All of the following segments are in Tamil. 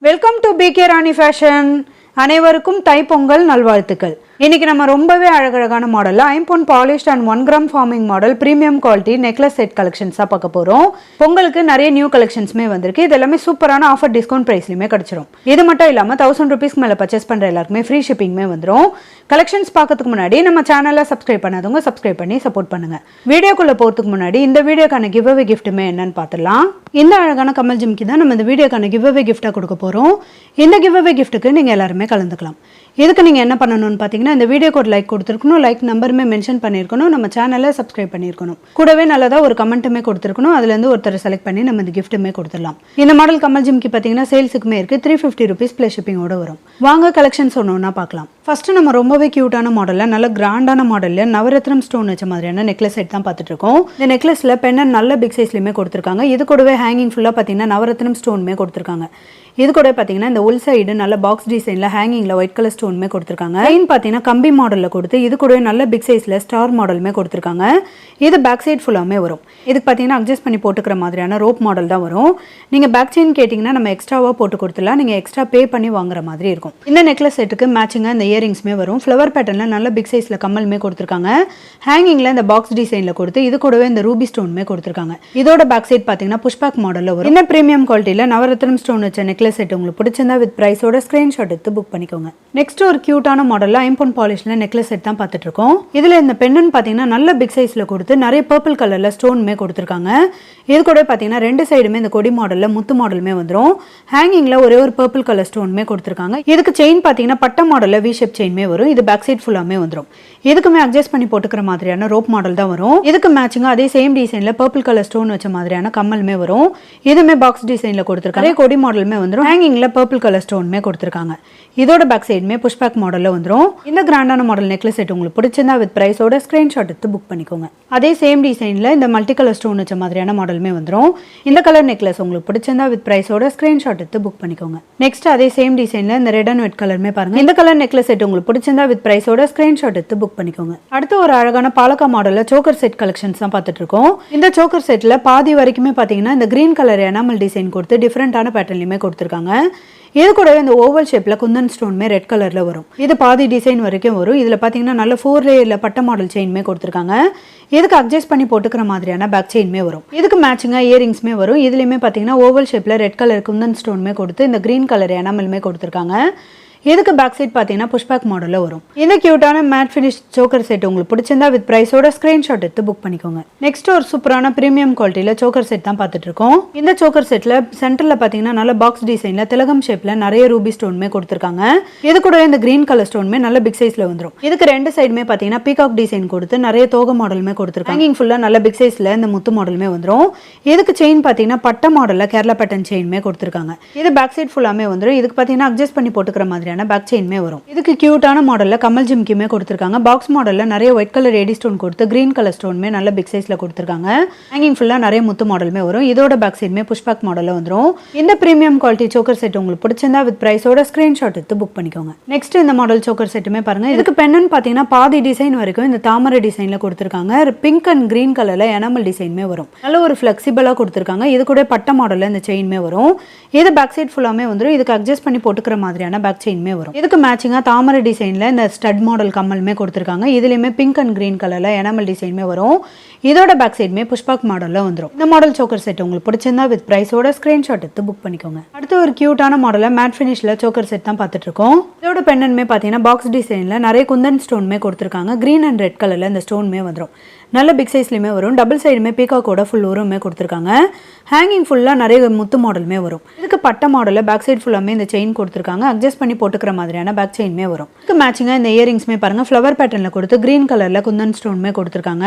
Welcome to PK Rani fashion. அனைவருக்கும் தைப்பொங்கல் நல்வாழ்த்துக்கள். இன்னைக்கு நம்ம ரொம்பவே அழகழகான மாடல்ல ஐம்பொன் polished and 1 gram forming model premium quality necklace set collections தான் பார்க்க போறோம். பொங்கலுக்கு நிறைய நியூ கலெக்ஷன்ஸ்மே வந்திருக்கு. இது எல்லாமே சூப்பரான ஆஃபர் டிஸ்கவுண்ட் பிரைஸ்லயுமே கிடைச்சிரும். இது மட்டும் இல்லாம 1000 ரூபீஸ்க்கு மேல பர்ச்சேஸ் பண்ற எல்லாருக்குமே ஃப்ரீ ஷிப்பிங்மே வந்துடும். கலெக்ஷன்ஸ் பார்க்கறதுக்கு முன்னாடி நம்ம சேனலை சப்ஸ்கிரைப் பண்ணாதவங்க சப்ஸ்கிரைப் பண்ணி சப்போர்ட் பண்ணுங்க. வீடியோக்குள்ள போறதுக்கு முன்னாடி இந்த வீடியோக்கான கிவ் அவே கிஃப்ட்டுமே என்னன்னு பார்த்துடலாம். இந்த அழகான கமல் ஜிம்கி தான் நம்ம இந்த வீடியோக்கான கிவ் அவே கிஃப்டா கொடுக்க போறோம். இந்த கிவ் அவே கிஃப்ட்டுக்கு நீங்க எல்லாருமே கலந்துக்கலாம். இதுக்கு நீங்கள் என்ன பண்ணணும்னு பார்த்தீங்கன்னா, இந்த வீடியோக்கு ஒரு லைக் கொடுத்துருக்கணும், லைக் நம்பருமே மென்ஷன் பண்ணியிருக்கணும், நம்ம சேனலை சப்ஸ்கிரைப் பண்ணியிருக்கணும், கூடவே நல்லதாக ஒரு கமெண்ட்டுமே கொடுத்துருக்கணும். அதுலேருந்து ஒருத்தர் செலக்ட் பண்ணி நம்ம இந்த கிஃப்ட்டுமே கொடுத்துடலாம். இந்த மாடல் கமல் ஜிம்கி பார்த்தீங்கன்னா சேல்ஸுக்குமே இருக்குது. 350 ரூபீஸ் ப்ளஸ் ஷிப்பிங்கோட வரும். வாங்க கலெக்ஷன்ஸ் ஒன்று பார்க்கலாம். ஃபர்ஸ்ட் நம்ம ரொம்பவே கியூட்டான மாடலில் நல்ல கிராண்டான மாடலில் நவரத்னம் ஸ்டோன் வச்ச மாதிரியான நெக்லஸ் செட் தான் பார்த்துட்டு இருக்கோம். இந்த நெக்லஸில் பெண்ணன் நல்ல பிக் சைஸ்லையுமே கொடுத்துருக்காங்க. இது கூடவே ஹேங்கிங் ஃபுல்லாக பார்த்தீங்கன்னா நவரத்னம் ஸ்டோனுமே கொடுத்துருக்காங்க. இது கூட பார்த்தீங்கன்னா இந்த உள் சைடு நல்ல பாக்ஸ் டிசைனில் ஹேங்கிங்கில் ஒயிட் கலர் ஸ்டோனுமே கொடுத்துருக்காங்க. செயின் பார்த்தீங்கன்னா கம்பி மாடலில் கொடுத்து இது கூட நல்ல பிக் சைஸில் ஸ்டார் மாடலுமே கொடுத்துருக்காங்க. இது பேக் சைட் ஃபுல்லாமே வரும். இதுக்கு பார்த்தீங்கன்னா அட்ஜஸ்ட் பண்ணி போட்டுக்கிற மாதிரியான ரோப் மாடல் தான் வரும். நீங்கள் பேக் செயின் கேட்டிங்கன்னா நம்ம எக்ஸ்ட்ராவாக போட்டு கொடுத்துலாம், நீங்கள் எக்ஸ்ட்ரா பே பண்ணி வாங்குற மாதிரி இருக்கும். இந்த நெக்லஸ் செட்டுக்கு மேட்சிங்காக இந்த இயரிங்ஸ்மே வரும். ஃப்ளவர் பேட்டர்னில் நல்ல பிக் சைஸில் கம்மலுமே கொடுத்துருக்காங்க. ஹேங்கிங்கில் இந்த பாக்ஸ் டிசைனில் கொடுத்து இது கூடவே இந்த ரூபி ஸ்டோனுமே கொடுத்துருக்காங்க. இதோட பேக் சைட் பார்த்தீங்கன்னா புஷ்பேக் மாடலில் வரும். இந்த பிரீமியம் குவாலிட்டியில் நவரத்னம் ஸ்டோன் வச்ச நெக்லஸ் செட் உங்களுக்கு பிடிச்சிருந்தா வித் பிரைஸோட ஸ்கிரீன்ஷாட் எடுத்து புக் பண்ணிக்கோங்க. நெக்ஸ்ட் ஒரு கியூட்டான மாடல்ல ஐம்பொன் பாலிஷ்ல நெக்லஸ் செட் தான் பார்த்துட்டு இருக்கோம். இதுல இந்த பெண்ணன் பாத்தீங்கன்னா நல்ல பிக் சைஸ்ல கொடுத்து நிறைய பர்பிள் கலர்ல ஸ்டோனுமே கொடுத்துருக்காங்க. இது கூட பாத்தீங்கன்னா ரெண்டு சைடுமே இந்த கொடி மாடல்ல முத்து மாடலுமே வந்துடும். ஹேங்கிங்ல ஒரே ஒரு பர்பிள் கலர் ஸ்டோனுமே கொடுத்துருக்காங்க. இதுக்கு செயின் பாத்தீங்கன்னா பட்ட மாடல்ல வி ஷேப் செயின்மே வரும். இது பேக் சைட் ஃபுல்லாமே வந்துடும். இதுக்குமே அட்ஜஸ்ட் பண்ணி போட்டுக்கிற மாதிரியான ரோப் மாடல் தான் வரும். இதுக்கு மேட்சிங்கா அதே சேம் டிசைன்ல பர்பிள் கலர் ஸ்டோன் வச்ச மாதிரியான கம்மலுமே வரும். இதுமே பாக்ஸ் டிசைன்ல கொடுத்துருக்காங்க. கொடி மாடலுமே வந்துடும். ஹேங்கிங்ல பர்பிள் கலர் ஸ்டோனுமே கொடுத்துருக்காங்க. இதோட பேக் சைடுமே புஷ்பேக் மாடல்ல வந்துடும். இந்த கிராண்டான மாடல் நெக்லஸ் செட் உங்களுக்கு பிடிச்சிருந்தா வித் பிரைஸோட ஸ்கிரீன்ஷாட் எடுத்து புக் பண்ணிக்கோங்க. அதே சேம் டிசைன்ல இந்த மல்டி கலர் ஸ்டோன் வச்ச மாதிரியான மாடலுமே வந்துடும். இந்த கலர் நெக்லஸ் உங்களுக்கு பிடிச்சிருந்தா வித் பிரைஸோட ஸ்கிரீன்ஷாட் எடுத்து புக் பண்ணிக்கோங்க. நெக்ஸ்ட் அதே சேம் டிசைன்ல இந்த ரெட் அண்ட் ஒயிட் கலருமே பாருங்க. இந்த கலர் நெக்லஸ் செட் உங்களுக்கு பிடிச்சிருந்தா வித் பிரைஸோட ஸ்கிரீன்ஷாட் எடுத்து புக் பண்ணிக்கோங்க. அடுத்து ஒரு அழகான பாலக்கா மாடல்ல சோக்கர் செட் கலெக்ஷன்ஸ் தான் பார்த்துட்டு இருக்கோம். இந்த சோக்கர் செட்ல பாதி வரைக்குமே பாத்தீங்கன்னா இந்த கிரீன் கலர் எனாமல் டிசைன் கொடுத்து டிஃப்ரெண்டான பேட்டர்ன்லயுமே கொடுத்துருக்காங்க. இது கூடவே இந்த ஓவல் ஷேப்ல குந்தன் ஸ்டோன்மே ரெட் கலர்ல வரும். இது பாதி டிசைன் வரைக்கும் வரும். இதுல பாத்தீங்கன்னா நல்ல 4 லேயர்ல பட்ட மாடல் செயின்மே கொடுத்துருக்காங்க. இதுக்கு அட்ஜஸ்ட் பண்ணி போட்டுக்கிற மாதிரியான பேக் செயின்மே வரும். இதுக்கு மேட்சிங்கா இயரிங்ஸ்மே வரும். இதுலயுமே பாத்தீங்கன்னா ஓவல் ஷேப்ல ரெட் கலர் குந்தன் ஸ்டோன்மே கொடுத்து இந்த கிரீன் கலர் எனாமல்மே கொடுத்துருக்காங்க. இதுக்கு பேக் சைட் பார்த்தீங்கன்னா புஷ்பேக் மாடலில் வரும். இந்த கியூட்டான மேட் ஃபினிஷ் சோக்கர் செட் உங்களுக்கு பிடிச்சிருந்தா வித் பிரைஸோட ஸ்கிரீன்ஷாட் எடுத்து புக் பண்ணிக்கோங்க. நெக்ஸ்ட் ஒரு சூப்பரான பிரீமியம் குவாலிட்டியில் சோக்கர் செட் தான் பார்த்துட்டு இருக்கோம். இந்த சோக்கர் செட்டில் சென்டரில் பார்த்தீங்கன்னா நல்ல பாக்ஸ் டிசைனில் திலகம் ஷேப்பில் நிறைய ரூபி ஸ்டோனுமே கொடுத்துருக்காங்க. இது கூட இந்த கிரீன் கலர் ஸ்டோனுமே நல்ல பிக் சைஸில் வந்துடும். இதுக்கு ரெண்டு சைடுமே பார்த்தீங்கன்னா பீகாக் டிசைன் கொடுத்து நிறைய தோகை மாடலுமே கொடுத்துருக்காங்க. ஹேங்கிங் ஃபுல்லாக நல்ல பிக் சைஸில் இந்த முத்து மாடலுமே வந்துடும். இதுக்கு செயின் பார்த்தீங்கன்னா பட்ட மாடலில் கேரளா பேட்டர்ன் செயின்மே கொடுத்துருக்காங்க. இது பேக் சைட் ஃபுல்லாமே வந்துடும். இதுக்கு பார்த்தீங்கன்னா அட்ஜஸ்ட் பண்ணி போட்டுக்கிற மாதிரியான பேக் செயின்மே வரும். இதுக்கு கியூட்டான மாடல்ல கமல் ஜிம்கிமே கொடுத்திருக்காங்க. பாக்ஸ் மாடல்ல நிறைய ஒயிட் கலர் ஏடி ஸ்டோன் கொடுத்து கிரீன் கலர் ஸ்டோன்மே நல்ல பிக் சைஸ்ல கொடுத்திருக்காங்க. ஹேங்கிங் ஃபுல்லா நிறைய முத்து மாடலுமே வரும். இதோட பேக் சைடுமே புஷ்பேக் மாடல்ல வந்துரும். இந்த பிரீமியம் குவாலிட்டி சோக்கர் செட் உங்களுக்கு பிடிச்சிருந்தா வித் பிரைஸோட ஸ்கிரீன்ஷாட் எடுத்து புக் பண்ணிக்கோங்க. நெக்ஸ்ட் இந்த மாடல் சோக்கர் செட்டுமே பாருங்க. இதுக்கு பெண்ணன் பாத்தீங்கன்னா பாதி டிசைன் வரைக்கும் இந்த தாமரை டிசைன்ல கொடுத்திருக்காங்க. பிங்க் அண்ட் கிரீன் கலர்ல எனாமல் டிசைன்மே வரும். நல்ல ஒரு ஃபிளெக்சிபிளா கொடுத்திருக்காங்க. இது கூட பட்ட மாடல்ல இந்த செயின்மே வரும். இது பேக் சைட் ஃபுல்லாமே வந்துரும். இதுக்கு அட்ஜஸ்ட் பண்ணி போட்டுக்கிற மாதிரியான பேக் செயின்மே வரும். இதுக்கு மேட்சிங்கா தாமரை டிசைன்ல இந்த ஸ்டட் மாடல் கம்மலுமே கொடுத்துருக்காங்க. இதுலயுமே பிங்க் அண்ட் கிரீன் கலர்ல எனாமல் டிசைன்மே வரும். இதோட பேக் சைடுமே புஷ்பேக் மாடல்ல வந்துடும். இந்த மாடல் சோக்கர் செட் உங்களுக்கு பிடிச்சிருந்தா வித் பிரைஸோட ஸ்கிரீன்ஷாட் எடுத்து புக் பண்ணிக்கோங்க. அடுத்து ஒரு கியூட்டான மாடல்ல மேட் ஃபினிஷ்ல சோக்கர் செட் தான் பார்த்துட்டு இருக்கோம். இதோட பெண்ணன்மே பாத்தீங்கன்னா பாக்ஸ் டிசைன்ல நிறைய குந்தன் ஸ்டோன்மே கொடுத்துருக்காங்க. கிரீன் அண்ட் ரெட் கலர்ல இந்த ஸ்டோன்மே வந்துடும். நல்ல பிக் சைஸ்லயுமே வரும். டபுள் சைடுமே பீகாக்கோட ஃபுல் உருவமே கொடுத்துருக்காங்க. ஹேங்கிங் ஃபுல்லா நிறைய முத்து மாடலுமே வரும். இதுக்கு பட்ட மாடல்ல பேக் சைட் ஃபுல்லாமே இந்த செயின் கொடுத்துருக்காங்க. அட்ஜஸ்ட் பண்ணி போட்டுக்கிற மாதிரியான பேக் செயின்மே வரும். இதுக்கு மேட்சிங்கா இந்த இயரிங்ஸ்மே பாருங்க. ஃப்ளவர் பேட்டர்ன்ல கொடுத்து கிரீன் கலர்ல குந்தன் ஸ்டோன்மே கொடுத்துருக்காங்க.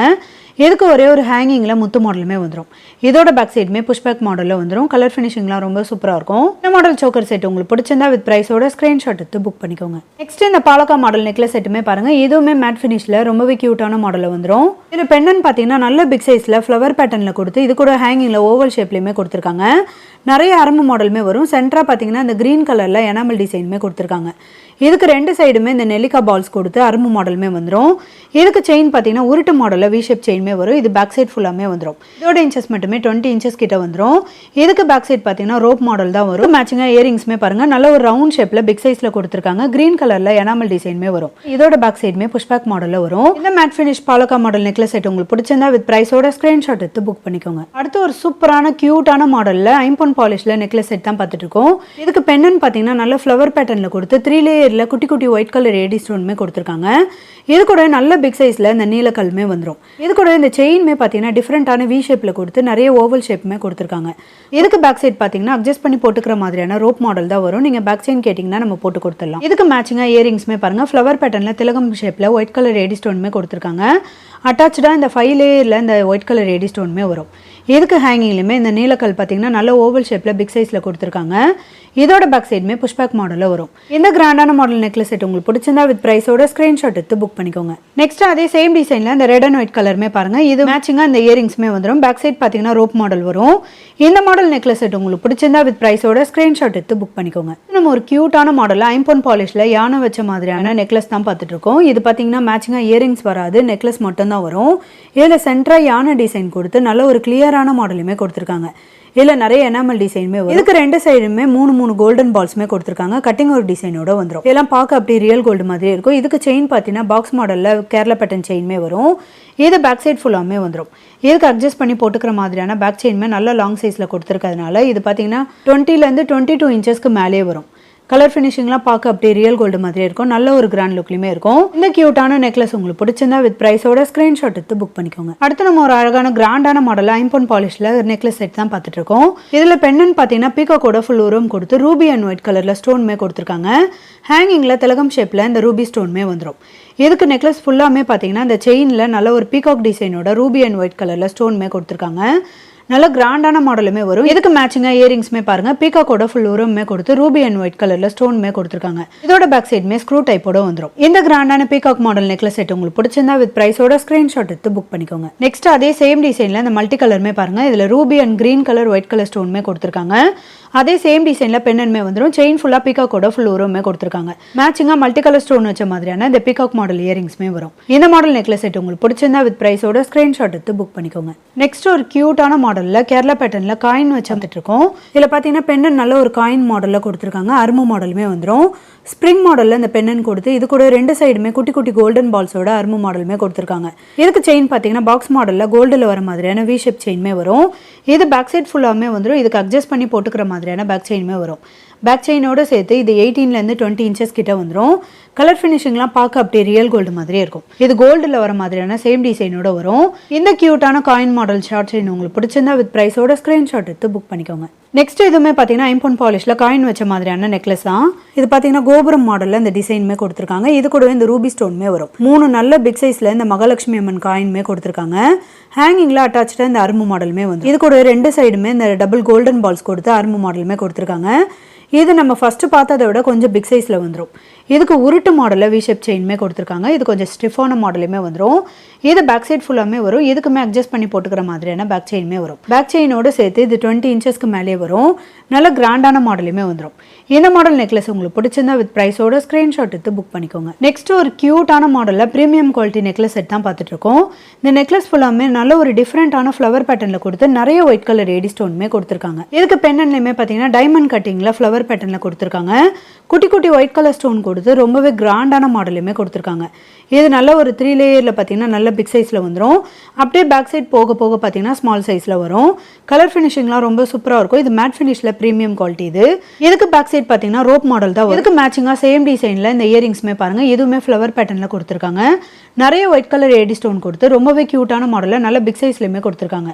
இதுக்கு ஒரே ஒரு ஹேங்கிங்ல முத்து மாடலுமே வந்துடும். இதோட பேக் சைடுமே புஷ்பேக் மாடல்ல வந்துடும். கலர் ஃபினிஷிங்லாம் ரொம்ப சூப்பரா இருக்கும். இந்த மாடல் சோக்கர் செட் உங்களுக்கு பிடிச்சிருந்தா வித் பிரைஸோட ஸ்கிரீன்ஷாட் எடுத்து புக் பண்ணிக்கோங்க. நெக்ஸ்ட் இந்த பாலக்கா மாடல் நெக்லஸ் செட்டுமே பாருங்க. இதுவுமே மேட் ஃபினிஷ்ல ரொம்பவே கியூட்டான மாடல்ல வந்துடும். இது பெண்ணன் பாத்தீங்கன்னா நல்ல பிக் சைஸ்ல ஃப்ளவர் பேட்டர்ன்ல கொடுத்து இது கூட ஹேங்கிங்ல ஓவல் ஷேப்லயுமே கொடுத்துருக்காங்க. நிறைய அரம்பு மாடலுமே வரும். சென்டரா பார்த்தீங்கன்னா இந்த கிரீன் கலரில் எனாமல் டிசைனுமே கொடுத்துருக்காங்க. இதுக்கு ரெண்டு சைடுமே இந்த நெல்லிக்காய் பால்ஸ் கொடுத்து அரம்பு மாடலுமே வந்துடும். இதுக்கு செயின் பார்த்தீங்கன்னா உருட்டு மாடலில் வி ஷேப் செயின்மே வரும். இது பேக் சைட் ஃபுல்லாமே வந்துடும். இதோட இன்ச்சஸ் மட்டுமே 20 இன்ச்சஸ் கிட்ட வந்துடும். இதுக்கு பேக் சைட் பார்த்தீங்கன்னா ரோப் மாடல் தான் வரும். மேட்சிங்காக இயரிங்ஸ்மே பாருங்கள் நல்ல ஒரு ரவுண்ட் ஷேப்பில் பிக் சைஸில் கொடுத்துருக்காங்க. கிரீன் கலரில் எனாமல் டிசைனுமே வரும். இதோட பேக் சைடுமே புஷ்பேக் மாடலில் வரும். இந்த matte finish palakka model necklace set உங்களுக்கு பிடிச்சிருந்தா வித் பிரைஸோட ஸ்க்ரீன்ஷாட் எடுத்து புக் பண்ணிக்கோங்க. அடுத்து ஒரு சூப்பரான கியூட்டான மாடலில் ஐம்பொன் பாலிஷில் நெக்லஸ் செட் தான் பார்த்துட்டு இருக்கோம். இதுக்கு பெண்ணன் பார்த்தீங்கன்னா நல்ல ஃப்ளவர் பேட்டர்னில் கொடுத்து 3 லேயரில் குட்டி குட்டி ஒயிட் கலர் ஏடி ஸ்டோனுமே கொடுத்துருக்காங்க. இது கூட நல்ல பிக் சைஸில் இந்த நீலக்கல்மே வந்துடும். இது கூட இந்த செயின்மே பார்த்தீங்கன்னா டிஃப்ரெண்ட்டான வி ஷேப்பில் கொடுத்து நிறைய ஓவல் ஷேப்புமே கொடுத்துருக்காங்க. இதுக்கு பேக் சைட் பார்த்தீங்கன்னா அட்ஜஸ்ட் பண்ணி போட்டுக்கிற மாதிரியான ரோப் மாடல் தான் வரும். நீங்கள் பேக் செயின் கேட்டிங்கன்னா நம்ம போட்டு கொடுத்துடலாம். இதுக்கு மேட்சிங்காக இயரிங்ஸ்மே பாருங்கள் ஃப்ளவர் பேட்டர்னில் திலகம் ஷேப்பில் ஒயிட் கலர் ஏடி ஸ்டோனுமே கொடுத்துருக்காங்க. அட்டாச்சாக இந்த 5 லேயரில் இந்த ஒயிட் கலர் ஏடி ஸ்டோனுமே வரும். இதுக்கு ஹேங்கிங்லையுமே இந்த நீலக்கல் பார்த்தீங்கன்னா நல்ல ஓவல் ஷேப்பில் பிக் சைஸில் கொடுத்துருக்காங்க. இதோட பேக் சைடுமே புஷ்பேக் மாடலில் வரும். இந்த கிராண்டான மாடல் நெக்லஸ் செட் உங்களுக்கு பிடிச்சிருந்தா வித் பிரைஸோட ஸ்க்ரீன்ஷாட் எடுத்து புக் பண்ணிக்கோங்க. நெக்ஸ்ட் அதே சேம் டிசைனில் இந்த ரெட் அண்ட் ஒயிட் கலருமே பாருங்கள். இது மேட்சிங்காக இந்த இயரிங்ஸ்மே வந்துடும். பேக் சைட் பார்த்தீங்கன்னா ரோப் மாடல் வரும். இந்த மாடல் நெக்லஸ் செட் உங்களுக்கு பிடிச்சிருந்தா வித் பிரைஸோட ஸ்க்ரீன்ஷாட் எடுத்து புக் பண்ணிக்கோங்க. நம்ம ஒரு கியூட்டான மாடலில் ஐம்பொன் பாலிஷில் யானை வச்ச மாதிரியான நெக்லஸ் தான் பார்த்துட்டு இருக்கோம். இது பார்த்தீங்கன்னா மேட்சிங்காக இயரிங்ஸ் வராது, நெக்லஸ் மட்டும் தான் வரும். இதில் சென்டராக யானை டிசைன் கொடுத்து நல்ல ஒரு கிளியரான மாடலுமே கொடுத்துருக்காங்க. இதில் நிறைய எனாமல் டிசைனுமே வரும். இதுக்கு ரெண்டு சைடுமே 3 கோல்டன் பால்ஸுமே கொடுத்துருக்காங்க. கட்டிங் ஒரு டிசைனோட வந்துடும். இதெல்லாம் பார்க்க அப்படி ரியல் கோல்டு மாதிரி இருக்கும். இதுக்கு செயின் பார்த்தீங்கன்னா பாக்ஸ் மாடலில் கேரளா பேட்டர்ன் செயின்மே வரும். இது பேக் சைட் ஃபுல்லாமே வந்துடும். இதுக்கு அட்ஜஸ்ட் பண்ணி போட்டுக்கிற மாதிரியான பேக் செயின்மே நல்ல லாங் சைஸில் கொடுத்துருக்கிறதுனால இது பார்த்தீங்கன்னா 20லேருந்து 22 இன்ச்சஸ்க்கு மேலே வரும். கலர் ஃபினிஷிங்லாம் பார்க்க அப்படியே ரியல் கோல்டு மாதிரி இருக்கும். நல்ல ஒரு கிராண்ட் லுக்லையுமே இருக்கும். இந்த கியூட்டான நெக்லஸ் உங்களுக்கு பிடிச்சிருந்தா வித் பிரைஸோட ஸ்க்ரீன்ஷாட் எடுத்து புக் பண்ணிக்கோங்க. அடுத்து நம்ம ஒரு அழகான கிராண்டான மாடல் ஐம்பொன் பாலிஷில் நெக்லஸ் செட் தான் பார்த்துட்டு இருக்கோம். இதில் பெண்ணன் பார்த்தீங்கன்னா பீகாக்கோட ஃபுல் உரம் கொடுத்து ரூபி அண்ட் ஒயிட் கலரில் ஸ்டோன்மே கொடுத்துருக்காங்க. ஹேங்கிங்கில் திலகம் ஷேப்பில் இந்த ரூபி ஸ்டோன்மே வந்துடும். இதுக்கு நெக்லஸ் ஃபுல்லாமே பார்த்தீங்கன்னா இந்த செயினில் நல்ல ஒரு பீகாக் டிசைனோட ரூபி அண்ட் ஒயிட் கலரில் ஸ்டோன்மே கொடுத்துருக்காங்க. நல்ல கிராண்டான மாடலுமே வரும். இதுக்கு மேட்சிங்காக இயரிங்ஸ்மே பாருங்க பீகாக்கோட ஃபுல் உரமே கொடுத்து ரூபி அண்ட் ஒயிட் கலர்ல ஸ்டோன்மே கொடுத்துருக்காங்க. இதோட பேக் சைடுமே ஸ்க்ரூ டைப்போட வந்துடும். இந்த கிராண்டான பீகாக் மாடல் நெக்லஸ் செட் உங்களுக்கு பிடிச்சிருந்தா வித் பிரைஸோட ஸ்கிரீன்ஷாட் எடுத்து புக் பண்ணிக்கோங்க. நெக்ஸ்ட் அதே சேம் டிசைன்ல இந்த மல்டி கலருமே பாருங்க. இதுல ruby and green colour white colour ஸ்டோன்மே கொடுத்துருக்காங்க. அதே சேம் டிசைன்ல பெண்ணன்மே வந்துடும். செயின் ஃபுல்லா பீகாக்கோட ஃபுல் உரமே கொடுத்துருக்காங்க. மேட்சிங்கா மல்டி கலர் ஸ்டோன் வச்ச மாதிரியான இந்த பீகாக் மாடல் இயரிங்ஸ்மே வரும். இந்த மாடல் நெக்லஸ் செட் உங்களுக்கு பிடிச்சிருந்தா வித் பிரைஸோட ஸ்கிரீன்ஷாட் எடுத்து புக் பண்ணிக்கோங்க. நெக்ஸ்ட் ஒரு கியூட்டான மாடல்ல கேரளா பேட்டர்ன்ல காயின் வச்சு வந்துட்டு இருக்கோம். இதுல பாத்தீங்கன்னா பெண்ணன் நல்ல ஒரு காயின் மாடல்ல கொடுத்துருக்காங்க. அரும்பு மாடலுமே வந்துடும். ஸ்ப்ரிங் மாடல்ல இந்த பெண்ணன் கொடுத்து இது கூட ரெண்டு சைடுமே குட்டி குட்டி கோல்டன் பால்ஸோட அரும்பு மாடலுமே கொடுத்துருக்காங்க. இதுக்கு செயின் பாத்தீங்கன்னா பாக்ஸ் மாடல்ல கோல்டுல வர மாதிரியான வி ஷேப் செயின்மே வரும். இது பேக் சைட் ஃபுல்லாமே வந்துடும். இதுக்கு அட்ஜஸ்ட் பண்ணி போட்டுக்கிற மாதிரியான பேக் செயின்மே வரும். பேக் செயினோட சேர்த்து இது 18லேருந்து 20 இன்ச்சஸ் கிட்ட வந்துடும். கலர் ஃபினிஷிங்லாம் பார்க்க அப்படியே ரியல் கோல்டு மாதிரியே இருக்கும். இது கோல்டில் வர மாதிரியான சேம் டிசைனோட வரும். இந்த கியூட்டான காயின் மாடல் ஷார்ட் செயின் உங்களுக்கு பிடிச்சிருந்தா வித் பிரைஸோட ஸ்கிரீன்ஷாட் எடுத்து புக் பண்ணிக்கோங்க. நெக்ஸ்ட் இதுவுமே பார்த்தீங்கன்னா ஐம்பொன் பாலிஷ்ல காயின் வச்ச மாதிரியான நெக்லஸ் தான். இது பார்த்தீங்கன்னா கோபுரம் மாடலில் இந்த டிசைனுமே கொடுத்துருக்காங்க. இது கூட இந்த ரூபி ஸ்டோன்மே வரும். 3 நல்ல பிக் சைஸ்ல இந்த மகாலட்சுமி அம்மன் காயின்மே கொடுத்துருக்காங்க. ஹேங்கிங்ல அட்டாச்சாக இந்த அரும்பு மாடலுமே வந்து இது கூட ரெண்டு சைடுமே இந்த டபுள் கோல்டன் பால்ஸ் கொடுத்து அரும்பு மாடலுமே கொடுத்துருக்காங்க. இது நம்ம ஃபர்ஸ்ட் பார்த்ததை விட கொஞ்சம் பிக் சைஸில் வந்துடும். இதுக்கு உருட்டு மாடலில் வி ஷேப் செயின்மே கொடுத்துருக்காங்க. இது கொஞ்சம் ஸ்டிஃபான மாடலுமே வந்துடும். இது பேக் சைட் ஃபுல்லாமே வரும். இதுக்குமே அட்ஜஸ்ட் பண்ணி போட்டுக்கிற மாதிரியான பேக் செயின்மே வரும். பேக் செயினோட சேர்த்து இது 20 இன்ச்சஸ்க்கு மேலே வரும். நல்ல கிராண்டான மாடலுமே வந்துடும். இந்த மாடல் நெக்லஸ் உங்களுக்கு பிடிச்சிருந்தா வித் பிரைஸோட ஸ்கிரீன்ஷாட் எடுத்து புக் பண்ணிக்கோங்க. நெக்ஸ்ட் ஒரு கியூட்டான மாடலில் ப்ரீமியம் குவாலிட்டி நெக்லஸ் செட் தான் பார்த்துட்டு இருக்கோம். இந்த நெக்லஸ் ஃபுல்லாமே நல்ல ஒரு டிஃப்ரெண்டான ஃப்ளவர் பேட்டர்னில் கொடுத்து நிறைய ஒயிட் கலர் ஏடி ஸ்டோன்மே கொடுத்துருக்காங்க. இதுக்கு பெண்ணன்லையுமே பார்த்தீங்கன்னா டைமண்ட் கட்டிங்கில் ஃப்ளவர் பேட்டர்னில் கொடுத்துருக்காங்க. குட்டி குட்டி ஒயிட் கலர் ஸ்டோன் கொடுத்து ரொம்பவே கிராண்டான மாடலுமே கொடுத்துருக்காங்க. இது நல்ல ஒரு 3 லேயரில் பார்த்தீங்கன்னா நல்ல பிக் சைஸில் வந்துடும். அப்படியே பேக் சைட் போக போக பார்த்தீங்கன்னா ஸ்மால் சைஸில் வரும். கலர் ஃபினிஷிங்லாம் ரொம்ப சூப்பராக இருக்கும். இது மேட் ஃபினிஷில் ப்ரீமியம் குவாலிட்டி. இதுக்கு பேக் சைட் பார்த்தீங்கன்னா ரோப் மாடல் தான். இதுக்கு மேட்சிங்காக சேம் டிசைனில் இந்த இயரிங்ஸ்மே பாருங்க. இதுவுமே ஃப்ளவர் பேட்டர்னில் கொடுத்துருக்காங்க. நிறைய ஒயிட் கலர் ஏடி ஸ்டோன் கொடுத்து ரொம்பவே கியூட்டான மாடலில் நல்ல பிக் சைஸ்லையுமே கொடுத்துருக்காங்க.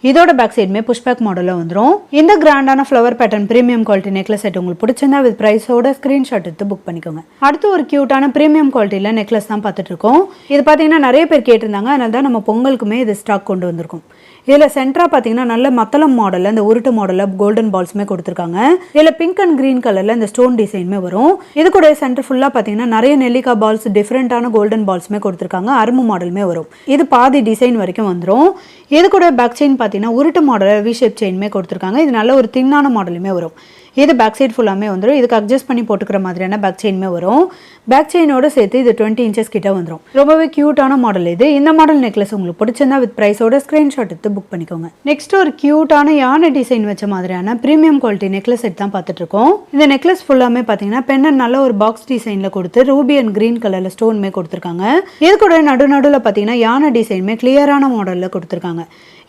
இதோட பேக் சைடுமே புஷ்பேக் மாடலில் வந்துடும். இந்த கிராண்டான flower pattern premium quality necklace set உங்களுக்கு பிடிச்சிருந்தா வித் பிரைஸோட ஸ்கிரீன்ஷாட் எடுத்து புக் பண்ணிக்கோங்க. அடுத்து ஒரு கியூட்டான ப்ரீமியம் குவாலிட்டியில் நெக்லஸ் தான் பார்த்துட்டு இருக்கோம். இது பார்த்தீங்கன்னா நிறைய பேர் கேட்டிருந்தாங்க. அதனால தான் நம்ம பொங்கலுக்குமே இது ஸ்டாக் கொண்டு வந்திருக்கோம். இதில் சென்டராக பார்த்தீங்கன்னா நல்ல மத்தளம் மாடலில் இந்த உருட்டு மாடலில் கோல்டன் பால்ஸுமே கொடுத்துருக்காங்க. இதில் பிங்க் அண்ட் க்ரீன் கலரில் இந்த ஸ்டோன் டிசைனுமே வரும். இது கூட சென்டர் ஃபுல்லாக பார்த்தீங்கன்னா நிறைய நெல்லிக்காய் பால்ஸ் டிஃப்ரெண்ட்டான கோல்டன் பால்ஸுமே கொடுத்துருக்காங்க. அரும்பு மாடலுமே வரும். இது பாதி டிசைன் வரைக்கும் வந்துடும். இது கூட பேக் செயின் பார்த்தீங்கன்னா உருட்டு மாடலில் வி ஷேப் செயினுமே கொடுத்துருக்காங்க. இது நல்ல ஒரு தின்னான மாடலுமே வரும். இது பேக் சைட் ஃபுல்லாமே வந்துடும். இதுக்கு அட்ஜஸ்ட் பண்ணி போட்டுக்கிற மாதிரியான பேக் செயினுமே வரும். பேக் செயினோட சேர்த்து இது 20 இன்ச்சஸ் கிட்ட வந்துடும். ரொம்பவே க்யூட்டான மாடல் இது. இந்த மாடல் நெக்லஸ் உங்களுக்கு பிடிச்சிருந்தா வித் ப்ரைஸோட ஸ்க்ரீன்ஷாட் எடுத்து புக் பண்ணிக்கோங்க. நெக்ஸ்ட் ஒரு க்யூட்டான யானை டிசைன் வச்ச மாதிரியான ப்ரீமியம் குவாலிட்டி நெக்லஸ் செட் தான் பார்த்துட்டு இருக்கோம். இந்த நெக்லஸ் ஃபுல்லாமே பார்த்தீங்கன்னா பெண்ணன் நல்ல ஒரு பாக்ஸ் டிசைனில் கொடுத்து ரூபி அண்ட் கிரீன் கலரில் ஸ்டோன்மே கொடுத்துருக்காங்க. இது கூட நடுநடுவில் பார்த்தீங்கன்னா யானை டிசைனுமே கிளியரான மாடலில் கொடுத்துருக்காங்க.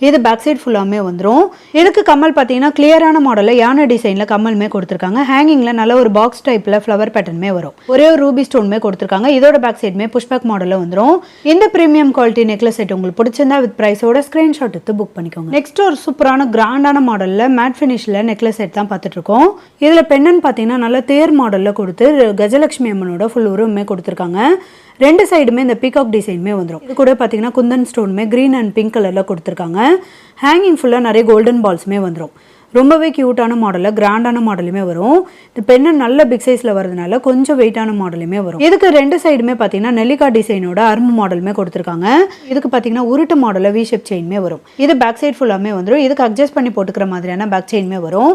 இது பேக் சைட் ஃபுல்லாமே வந்துடும். இதுக்கு கம்மல் பார்த்தீங்கன்னா கிளியரான மாடலில் யானை டிசைனில் கம்மலுமே கொடுத்துருக்காங்க. ஹேங்கிங்கில் நல்ல ஒரு பாக்ஸ் டைப்பில் ஃப்ளவர் பேட்டர்னுமே வரும். ஒரே ஒரு ரூபி ஸ்டோனுமே கொடுத்துருக்காங்க. இதோட பேக் சைடுமே புஷ்பேக் மாடலில் வந்துடும். இந்த ப்ரீமியம் குவாலிட்டி நெக்லஸ் செட் உங்களுக்கு பிடிச்சிருந்தா வித் ப்ரைஸோட ஸ்க்ரீன்ஷாட் எடுத்து புக் பண்ணிக்கோங்க. நெக்ஸ்ட் ஒரு சூப்பரான கிராண்டான மாடலில் மேட் ஃபினிஷில் நெக்லஸ் செட் தான் பார்த்துட்டு இருக்கோம். இதில் பெண்ணன் பார்த்தீங்கன்னா நல்ல தேர் மாடலில் கொடுத்து கஜலட்சுமி அம்மனோட ஃபுல் உருவமே கொடுத்துருக்காங்க. ரெண்டு சைடுமே இந்த பீகாக் டிசைனுமே வந்துடும். இது கூட பார்த்தீங்கன்னா குந்தன் ஸ்டோனுமே க்ரீன் அண்ட் பிங்க் கலரில் கொடுத்துருக்காங்க. ஹேங்கிங் ஃபுல்லாக நிறைய கோல்டன் பால்ஸுமே வந்துடும். ரொம்பவே க்யூட்டான மாடலில் கிராண்டான மாடலுமே வரும். இந்த பெண்ணு நல்ல பிக் சைஸில் வரதுனால கொஞ்சம் வெயிட்டான மாடலுமே வரும். இதுக்கு ரெண்டு சைடுமே பார்த்தீங்கன்னா நெல்லிக்காய் டிசைனோட அரும்பு மாடலுமே கொடுத்துருக்காங்க. இதுக்கு பார்த்தீங்கன்னா உருட்டு மாடலில் வி ஷேப் செயினுமே வரும். இது பேக் சைட் ஃபுல்லாமே வந்துடும். இதுக்கு அட்ஜஸ்ட் பண்ணி போட்டுக்கிற மாதிரியான பேக் செயினுமே வரும்.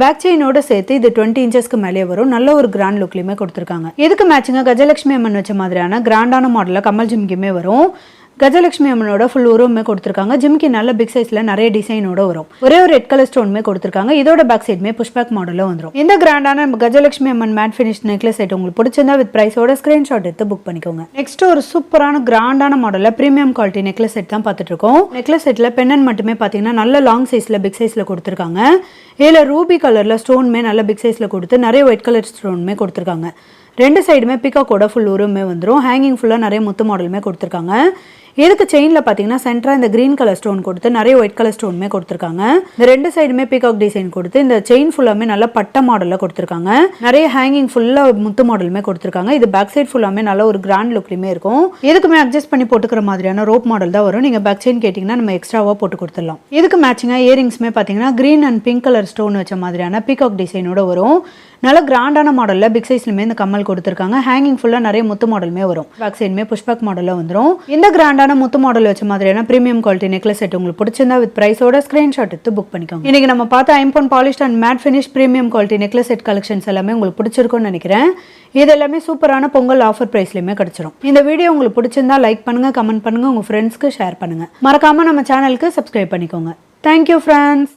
பேக் செயினோட சேர்த்து இது 20 இன்ச்சஸ்க்கு மேலே வரும். நல்ல ஒரு கிராண்ட் லுக்லையுமே கொடுத்துருக்காங்க. இதுக்கு மேட்சிங்காக கஜலட்சுமி அம்மன் வச்ச மாதிரியான கிராண்டான மாடலில் கமல் ஜிம்கியுமே வரும். கஜலட்சுமி அம்மனோட ஃபுல் உருவமே கொடுத்துருக்காங்க. ஜிம்கி நல்ல பிக் சைஸ்ல நிறைய டிசைனோட வரும். ஒரே ஒரு ரெட் கலர் ஸ்டோனுமே கொடுத்துருக்காங்க. இதோட பேக் சைடுமே புஷ்பேக் மாடலில் வந்துடும். இந்த கிராண்டான கஜலட்சுமி அம்மன் மேட் ஃபினிஷ் நெக்லஸ் செட் உங்களுக்கு பிடிச்சிருந்தா வித் ப்ரைஸோட ஸ்கிரீன்ஷாட் எடுத்து புக் பண்ணிக்கோங்க. நெக்ஸ்ட் ஒரு சூப்பரான கிராண்டான மாடலில் ப்ரீமியம் குவாலிட்டி நெக்லஸ் செட் தான் பார்த்துட்டு இருக்கோம். நெக்லஸ் செட்ல பெண்ணன் மட்டுமே பார்த்தீங்கன்னா நல்ல லாங் சைஸ்ல பிக் சைஸ்ல கொடுத்துருக்காங்க. இதில் ரூபி கலர்ல ஸ்டோனுமே நல்ல பிக் சைஸ்ல கொடுத்து நிறைய ஒயிட் கலர் ஸ்டோனுமே கொடுத்துருக்காங்க. ரெண்டு சைடுமே பிகாக்கோட ஃபுல் உருவமே வந்துடும். ஹேங்கிங் ஃபுல்லாக நிறைய முத்து மாடலுமே கொடுத்துருக்காங்க. இதுக்கு செயினில் பார்த்தீங்கன்னா சென்டராக இந்த கிரீன் கலர் ஸ்டோன் கொடுத்து நிறைய ஒயிட் கலர் ஸ்டோனுமே கொடுத்துருக்காங்க. இந்த ரெண்டு சைடுமே பீகாக் டிசைன் கொடுத்து இந்த செயின் ஃபுல்லாமே நல்ல பட்ட மாடலில் கொடுத்துருக்காங்க. நிறைய ஹேங்கிங் ஃபுல்லாக முத்து மாடலுமே கொடுத்துருக்காங்க. இது பேக் சைட் ஃபுல்லாமே நல்ல ஒரு கிராண்ட் லுக்லையுமே இருக்கும். இதுக்குமே அட்ஜஸ்ட் பண்ணி போட்டுக்கிற மாதிரியான ரோப் மாடல் தான் வரும். நீங்கள் பேக் செயின் கேட்டிங்கன்னா நம்ம எக்ஸ்ட்ராவாக போட்டு கொடுத்துடலாம். இதுக்கு மேட்சிங்காக இயரிங்ஸ்மே பார்த்தீங்கன்னா green and pink colour stone வச்ச மாதிரியான பீகாக் டிசைனோட வரும். நல்ல கிராண்டான மாடலில் பிக் சைஸ்லுமே இந்த கம்மல் கொடுத்துருக்காங்க. ஹேங்கிங் ஃபுல்லாக நிறைய முத்து மாடலுமே வரும். பேக் சைடுமே புஷ்பேக் மாடலில் வந்துடும். இந்த கிராண்டான முத்து மாடல் வச்ச மாதிரியான ப்ரீமியம் குவாலிட்டி நெக்லஸ் செட் உங்களுக்கு பிடிச்சிருந்தா வித் ப்ரைஸோட ஸ்கிரீன்ஷாட் எடுத்து புக் பண்ணிக்கோங்க. இன்னைக்கு நம்ம பார்த்த ஐம்பொன் polished and matte finish premium quality necklace set collections எல்லாமே உங்களுக்கு பிடிச்சிருக்கும்னு நினைக்கிறேன். இது எல்லாமே சூப்பரான பொங்கல் ஆஃபர் பிரைஸ்லையுமே கிடைச்சிடும். இந்த வீடியோ உங்களுக்கு பிடிச்சிருந்தா லைக் பண்ணுங்க, கமெண்ட் பண்ணுங்க, உங்க ஃப்ரெண்ட்ஸ்க்கு ஷேர் பண்ணுங்க. மறக்காம நம்ம சேனலுக்கு சப்ஸ்கிரைப் பண்ணிக்கோங்க. Thank you friends.